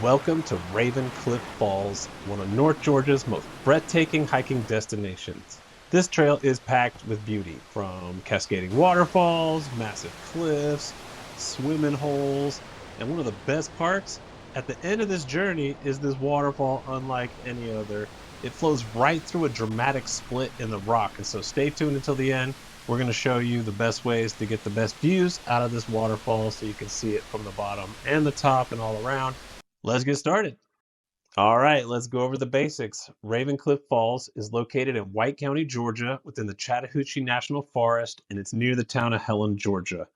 Welcome to Raven Cliff Falls, one of North Georgia's most breathtaking hiking destinations. This trail is packed with beauty, from cascading waterfalls, massive cliffs, swimming holes, and one of the best parts, at the end of this journey is this waterfall unlike any other. It flows right through a dramatic split in the rock, and so stay tuned until the end. We're going to show you the best ways to get the best views out of this waterfall so you can see it from the bottom and the top and all around. Let's get started. All right, let's go over the basics. Raven Cliff Falls is located in White County, Georgia, within the Chattahoochee National Forest, and it's near the town of Helen, Georgia.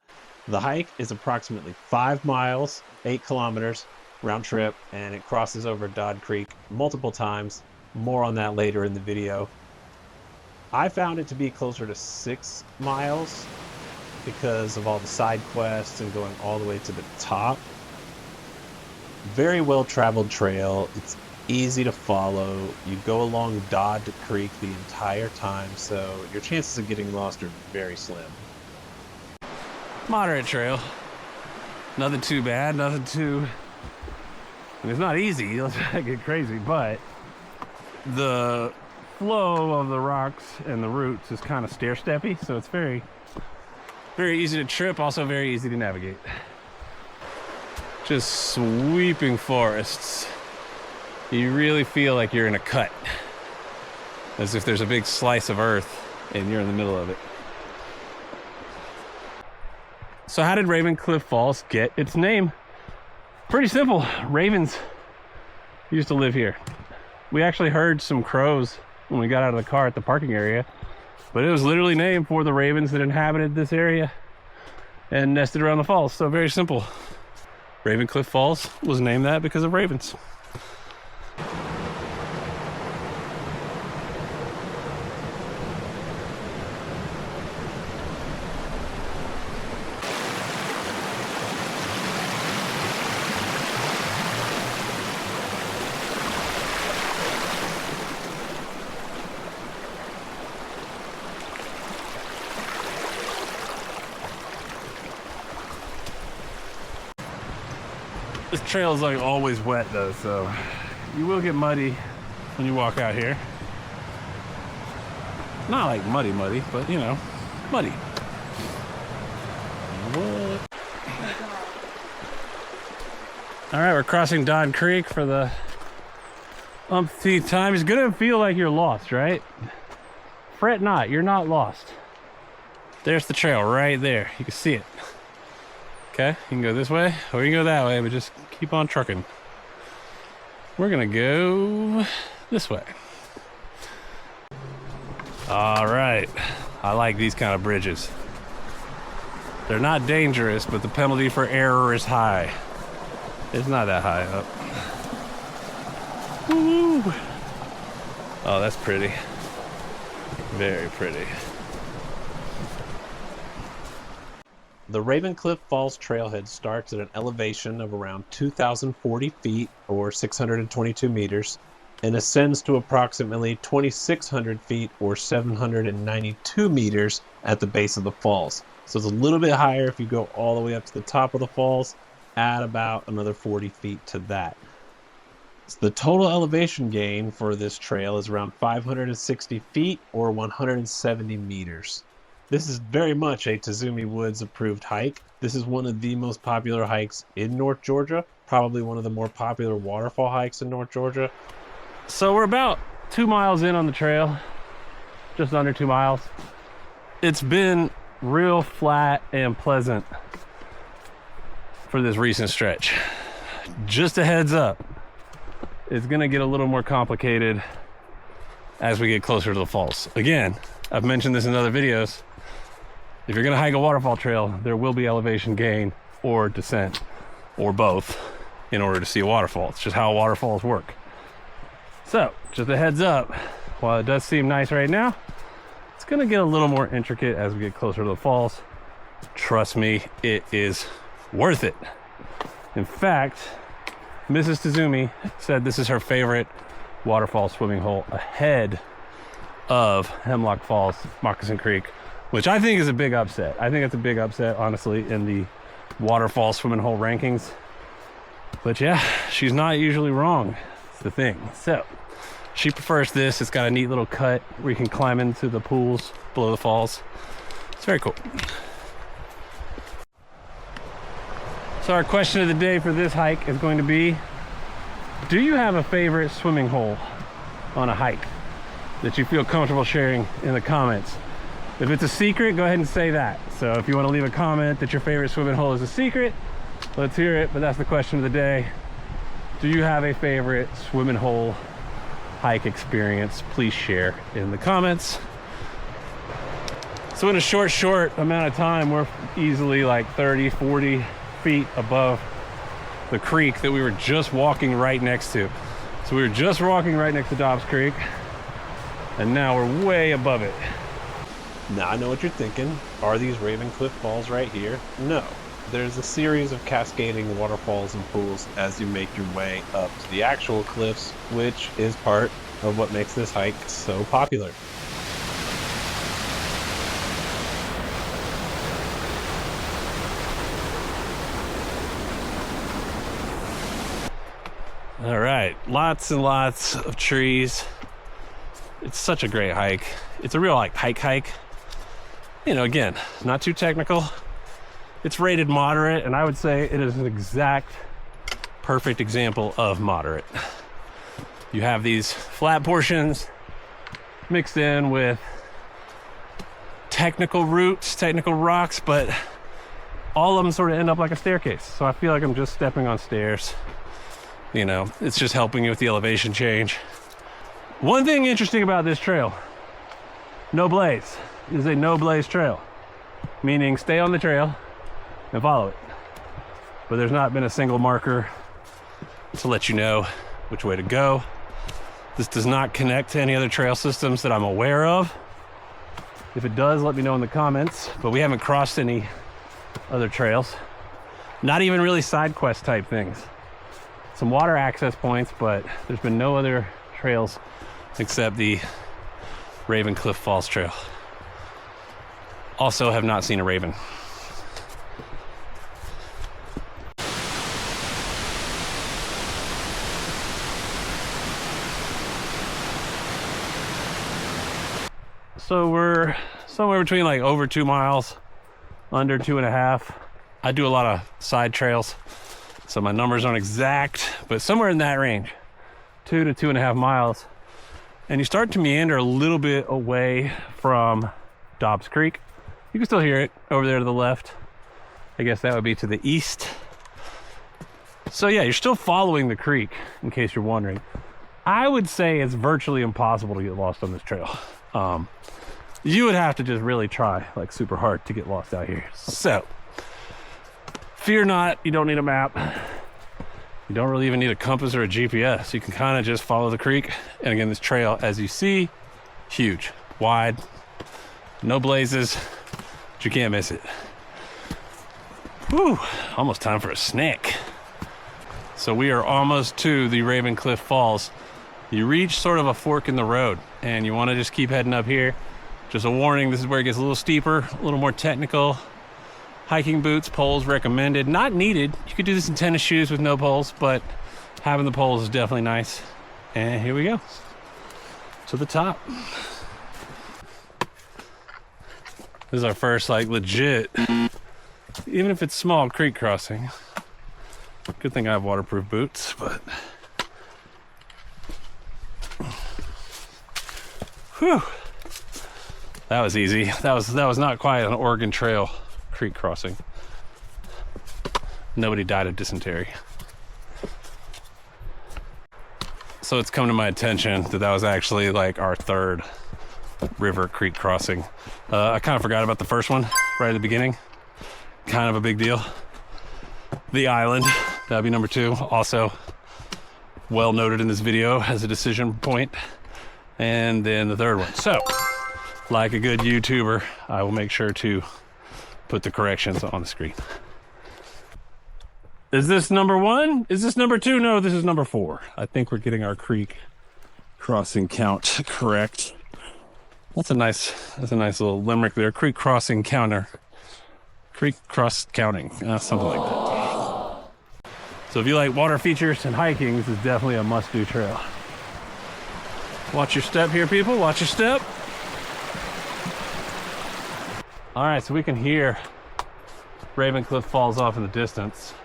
The hike is approximately 5 miles, 8 kilometers round trip, and it crosses over Dodd Creek multiple times. More on that later in the video. I found it to be closer to 6 miles because of all the side quests and going all the way to the top. Very well traveled trail. It's easy to follow. You go along Dodd Creek the entire time, so your chances of getting lost are very slim. Moderate trail. Nothing too bad, nothing too... And it's not easy, let's not get crazy, but the flow of the rocks and the roots is kind of stair-steppy, so it's very easy to trip, also very easy to navigate. Just sweeping forests. You really feel like you're in a cut, as if there's a big slice of earth and you're in the middle of it. So how did Raven Cliff Falls get its name? Pretty simple. Ravens used to live here. We actually heard some crows when we got out of the car at the parking area, but it was literally named for the ravens that inhabited this area and nested around the falls. So very simple. Raven Cliff Falls was named that because of ravens. This trail is like always wet though, so you will get muddy when you walk out here. Not like muddy, but you know, muddy. What? All right, we're crossing Dodd Creek for the umpteenth time. It's gonna feel like you're lost, right? Fret not, you're not lost. There's the trail right there. You can see it. Okay, you can go this way or you can go that way, but just keep on trucking. We're gonna go this way. All right, I like these kind of bridges. They're not dangerous, but the penalty for error is high. It's not that high up. Woo! Oh, that's pretty. Very pretty. The Raven Cliff Falls trailhead starts at an elevation of around 2,040 feet or 622 meters and ascends to approximately 2,600 feet or 792 meters at the base of the falls. So it's a little bit higher if you go all the way up to the top of the falls, add about another 40 feet to that. So the total elevation gain for this trail is around 560 feet or 170 meters. This is very much a Tazumi Woods approved hike. This is one of the most popular hikes in North Georgia, probably one of the more popular waterfall hikes in North Georgia. So we're about 2 miles in on the trail, just under 2 miles. It's been real flat and pleasant for this recent stretch. Just a heads up, it's gonna get a little more complicated as we get closer to the falls. Again, I've mentioned this in other videos. If you're gonna hike a waterfall trail, there will be elevation gain or descent, or both, in order to see a waterfall. It's just how waterfalls work. So, just a heads up, while it does seem nice right now, it's gonna get a little more intricate as we get closer to the falls. Trust me, it is worth it. In fact, Mrs. Tazumi said this is her favorite waterfall swimming hole ahead of Hemlock Falls, Moccasin Creek, which I think is a big upset. I think it's a big upset, honestly, in the waterfall swimming hole rankings. But yeah, she's not usually wrong. It's the thing. So she prefers this. It's got a neat little cut where you can climb into the pools below the falls. It's very cool. So our question of the day for this hike is going to be, do you have a favorite swimming hole on a hike that you feel comfortable sharing in the comments? If it's a secret, go ahead and say that. So if you want to leave a comment that your favorite swimming hole is a secret, let's hear it. But that's the question of the day. Do you have a favorite swimming hole hike experience? Please share in the comments. So in a short amount of time, we're easily like 30, 40 feet above the creek that we were just walking right next to. So we were just walking right next to Dodd Creek, and now we're way above it. Now I know what you're thinking. Are these Raven Cliff Falls right here? No. There's a series of cascading waterfalls and pools as you make your way up to the actual cliffs, which is part of what makes this hike so popular. All right, lots and lots of trees. It's such a great hike. It's a real like hike. You know, again, not too technical. It's rated moderate, and I would say it is an exact perfect example of moderate. You have these flat portions mixed in with technical roots, technical rocks, but all of them sort of end up like a staircase. So I feel like I'm just stepping on stairs. You know, it's just helping you with the elevation change. One thing interesting about this trail, no blaze. It is a no blaze trail, meaning stay on the trail and follow it. But there's not been a single marker to let you know which way to go. This does not connect to any other trail systems that I'm aware of. If it does, let me know in the comments, but we haven't crossed any other trails. Not even really side quest type things. Some water access points, but there's been no other trails except the Raven Cliff Falls Trail. Also have not seen a raven. So we're somewhere between like over 2 miles, under 2.5. I do a lot of side trails, so my numbers aren't exact, but somewhere in that range, 2 to 2.5 miles. And you start to meander a little bit away from Dodd Creek. You can still hear it over there to the left. I guess that would be to the east. So yeah, you're still following the creek, in case you're wondering. I would say it's virtually impossible to get lost on this trail. You would have to just really try like super hard to get lost out here. So fear not, you don't need a map. You don't really even need a compass or a GPS. You can kind of just follow the creek. And again, this trail, as you see, huge, wide, no blazes, but you can't miss it. Whew, almost time for a snack. So we are almost to the Raven Cliff Falls. You reach sort of a fork in the road, and you want to just keep heading up here. Just a warning, this is where it gets a little steeper, a little more technical. Hiking boots, poles recommended, not needed. You could do this in tennis shoes with no poles, but having the poles is definitely nice. And here we go, to the top. This is our first like legit, even if it's small, creek crossing. Good thing I have waterproof boots, but whew, that was easy. That was not quite an Oregon Trail creek crossing. Nobody died of dysentery. So it's come to my attention that that was actually like our third river creek crossing. I kind of forgot about the first one right at the beginning. Kind of a big deal. The island, that'd be number 2. Also well noted in this video as a decision point. And then the third one. So, like a good YouTuber, I will make sure to put the corrections on the screen. Is this number 1? Is this number 2? No, this is number 4. I think we're getting our creek crossing count correct. That's a nice little limerick there. Creek crossing counter. Creek cross counting, something like that. So if you like water features and hiking, this is definitely a must-do trail. Watch your step here, people. Watch your step. All right, so we can hear Raven Cliff Falls off in the distance.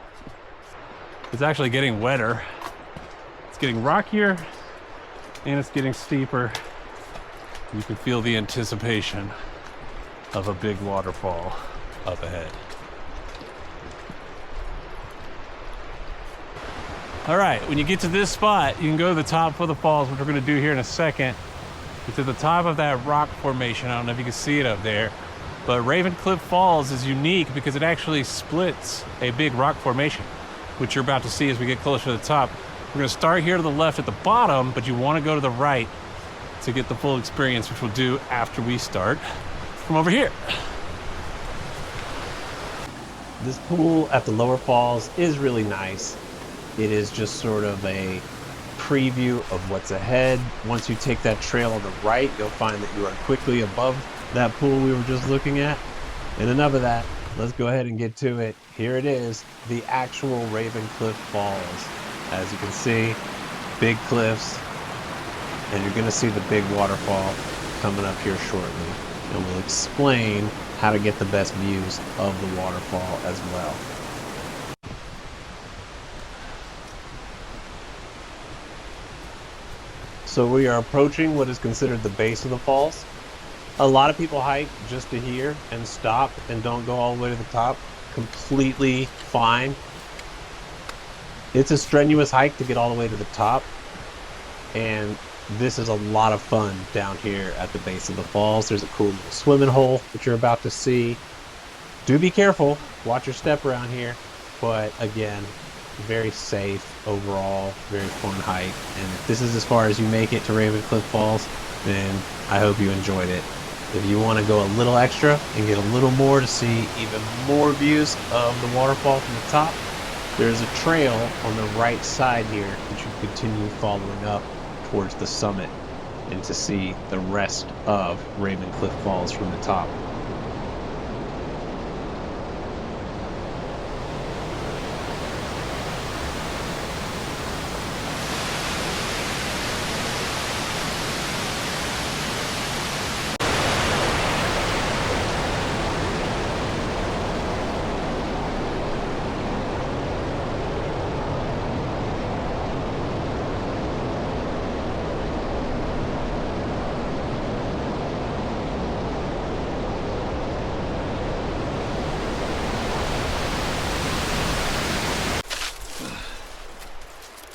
It's actually getting wetter. It's getting rockier and it's getting steeper. You can feel the anticipation of a big waterfall up ahead. All right, when you get to this spot, you can go to the top of the falls, which we're gonna do here in a second. It's at the top of that rock formation. I don't know if you can see it up there, but Raven Cliff Falls is unique because it actually splits a big rock formation, which you're about to see as we get closer to the top. We're gonna start here to the left at the bottom, but you wanna go to the right to get the full experience, which we'll do after we start from over here. This pool at the lower falls is really nice. It is just sort of a preview of what's ahead. Once you take that trail on the right, you'll find that you are quickly above that pool we were just looking at. And enough of that, let's go ahead and get to it. Here it is, the actual Raven Cliff Falls. As you can see, big cliffs, and you're gonna see the big waterfall coming up here shortly. And we'll explain how to get the best views of the waterfall as well. So we are approaching what is considered the base of the falls. A lot of people hike just to here and stop and don't go all the way to the top. Completely fine. It's a strenuous hike to get all the way to the top, and this is a lot of fun down here at the base of the falls. There's a cool little swimming hole that you're about to see. Do be careful, watch your step around here, but again, very safe overall, very fun hike. And if this is as far as you make it to Raven Cliff Falls, then I hope you enjoyed it. If you want to go a little extra and get a little more to see even more views of the waterfall from the top, there's a trail on the right side here that you can continue following up towards the summit and to see the rest of Raven Cliff Falls from the top.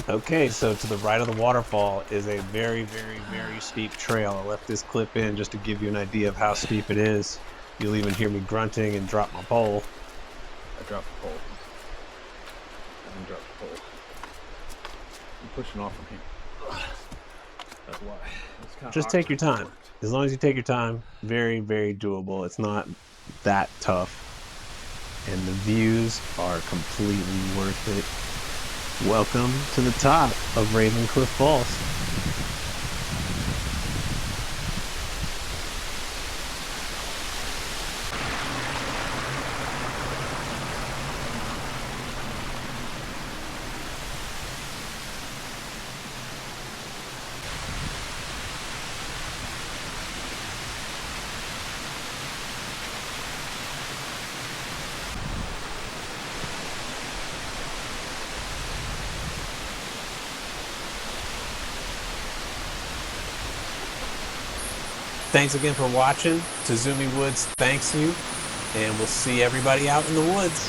Okay, so to the right of the waterfall is a very, very, very steep trail. I left this clip in just to give you an idea of how steep it is. You'll even hear me grunting and drop my pole. I dropped the pole. I didn't drop the pole. I'm pushing off from here. That's why. Just take your time. As long as you take your time, very, very doable. It's not that tough. And the views are completely worth it. Welcome to the top of Raven Cliff Falls. Thanks again for watching. Tazumi Woods thanks you, and we'll see everybody out in the woods.